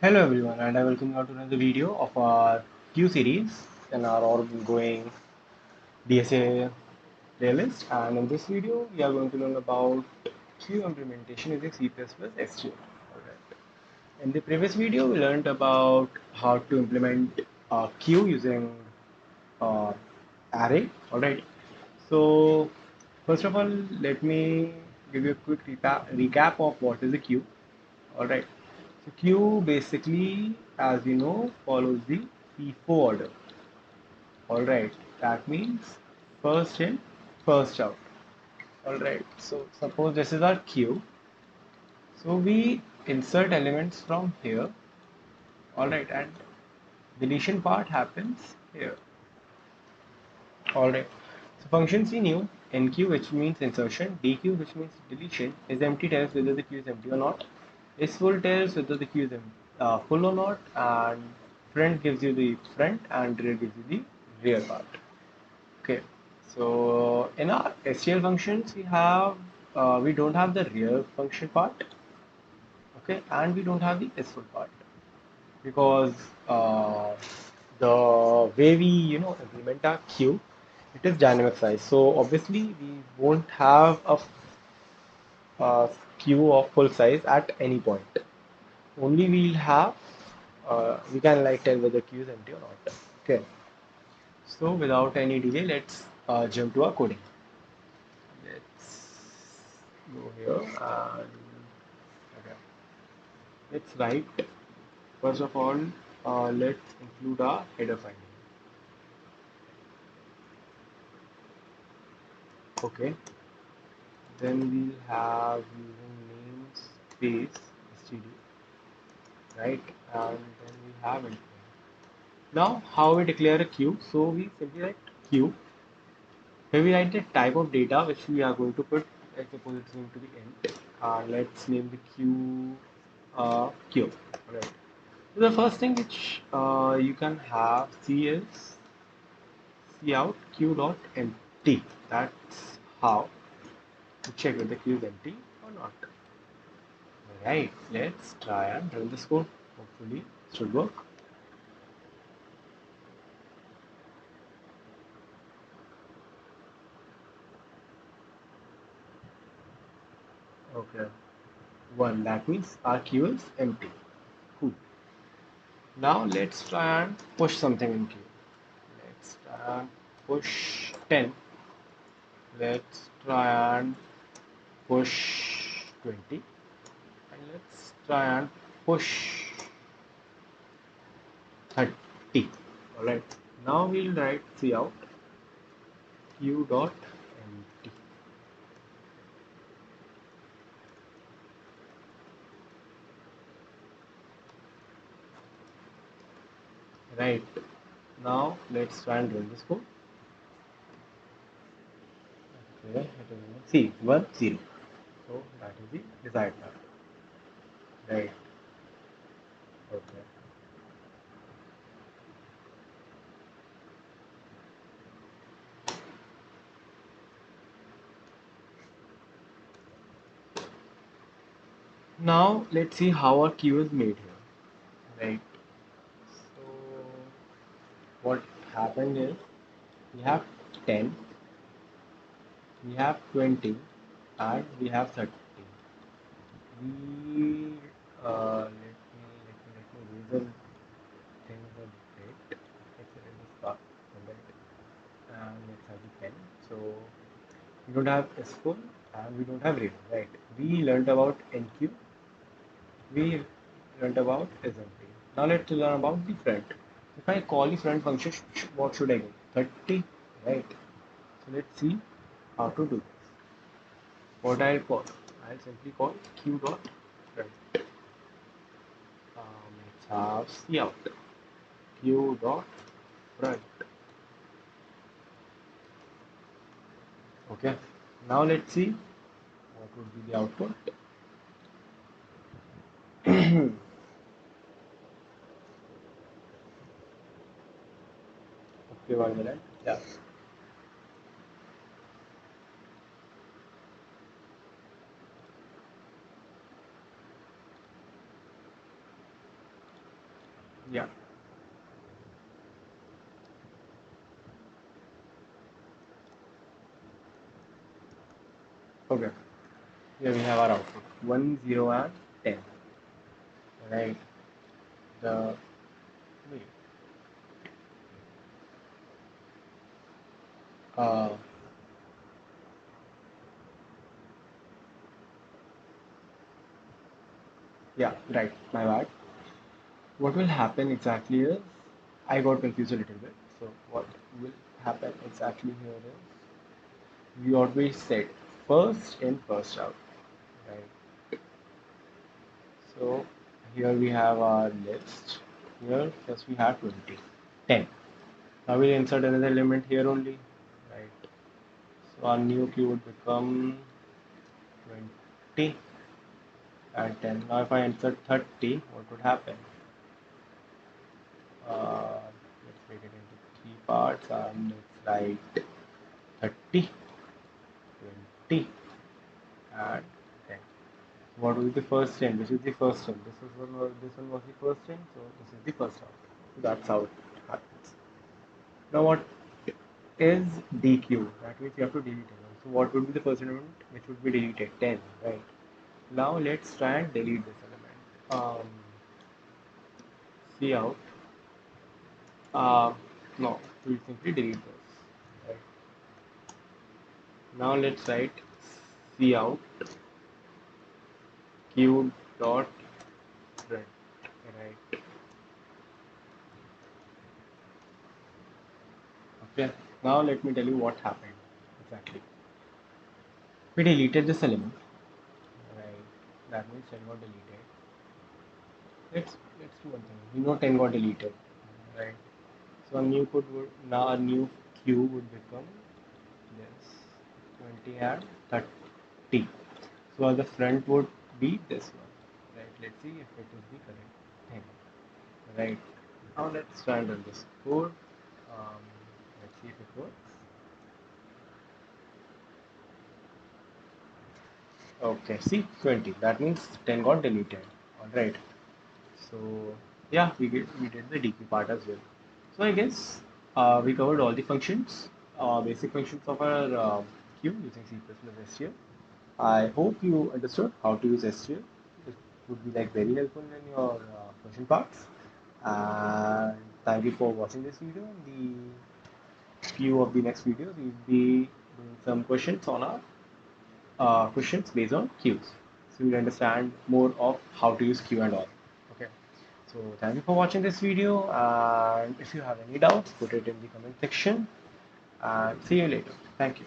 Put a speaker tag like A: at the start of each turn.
A: Hello everyone, and I welcome you all to another video of our Q series in our ongoing DSA playlist. And in this video, we are going to learn about Q implementation using C STL. Alright. In the previous video, we learned about how to implement Q using uh, array. Alright. So first of all, let me give you a quick recap of what is a queue. Alright. So queue basically, as you know, follows the FIFO order. Alright. That means first in, first out. Alright. So suppose this is our queue. So we insert elements from here. Alright. And deletion part happens here. Alright. So functions we knew, Enqueue which means insertion, Dequeue which means deletion, is empty tells whether the queue is empty or not, is full tells whether the queue is full or not, and front gives you the front and rear gives you the rear part. Okay. So in our STL functions we don't have the rear function part, okay, and we don't have the is full part because the way we implement our queue, it is dynamic size, so obviously we won't have a queue of full size at any point. Only we'll have we can like tell whether queue is empty or not. Okay, so without any delay, let's jump to our coding. Let's go here and okay, let's write. First of all, let's include our header file. Okay, then we'll have using namespace std, right? And then we have it. Now, how we declare a queue? So we simply write queue. Here we write the type of data which we are going to put. Let's suppose it's going to be int. Let's name the queue queue. Right. So the first thing which you can have C is cout queue dot empty. That's how to check whether the queue is empty or not. Alright, let's try and run this code. Hopefully, it should work. Okay, one, that means our queue is empty. Cool. Now let's try and push something in queue. Let's try and push 10. Let's try and push 20. And let's try and push 30. Alright. Now we'll write cout queue dot empty. Right. Now let's try and run this code. Okay, it is see 1 0. So that is the desired part. Right. Okay. Now let's see how our queue is made here. Right. So what happened is we have 10, we have 20, and we have 30. We let me reason things a bit. Let me start from that. And let's have the pen. So we don't have S4 and we don't have reader, right? We learned about Enqueue. We learned about SMT. Now let's learn about the front. If I call the front function, what should I get? 30, right? So let's see how to do this. What I'll call? I'll simply call q dot front. Let's have C out. Q dot front. Okay. Now let's see what would be the output. Okay, 1 minute. Yeah. Yeah. Okay. Here we have our output 1, 0, and 10. Right. The wait. Uh, yeah. Right. My bad. What will happen exactly is I got confused a little bit. So what will happen exactly here is we always set first in, first out. Right. So here we have our list. Here first we have 20, 10. Now we'll insert another element here only. Right. So our new queue would become 20 and 10. Now if I insert 30, what would happen? Let's break it into three parts and let's write 30, 20 and 10. What will be the first 10? This is the first 10. This one was the first 10, so this is the first out. So that's how it happens. Now what is Dequeue? That means you have to delete it. So what would be the first element which would be deleted? 10, right? Now let's try and delete this element. See out. Uh, no, we'll simply delete this. Right. Now let's write C out q dot print. Right. Okay. Now let me tell you what happened exactly. We deleted this element. Right. That means 10 got deleted. Let's do one thing. We know 10 got deleted. Right. So a new code would now a new queue would become this 20 and 30. So the front would be this one. Right. Let's see if it is the correct thing. Right. Now let's try and run this code. Um, let's see if it works. Okay, see 20. That means 10 got deleted. Alright. So yeah, we did the DQ part as well. So I guess we covered all the functions, basic functions of our queue using C++ STL. I hope you understood how to use STL. It would be like very helpful in your function parts. And thank you for watching this video. In the few of the next videos, we'll be doing some questions on our questions based on queues. So you'll understand more of how to use queue and all. Okay. So thank you for watching this video, and if you have any doubts, put it in the comment section, and see you later. Thank you.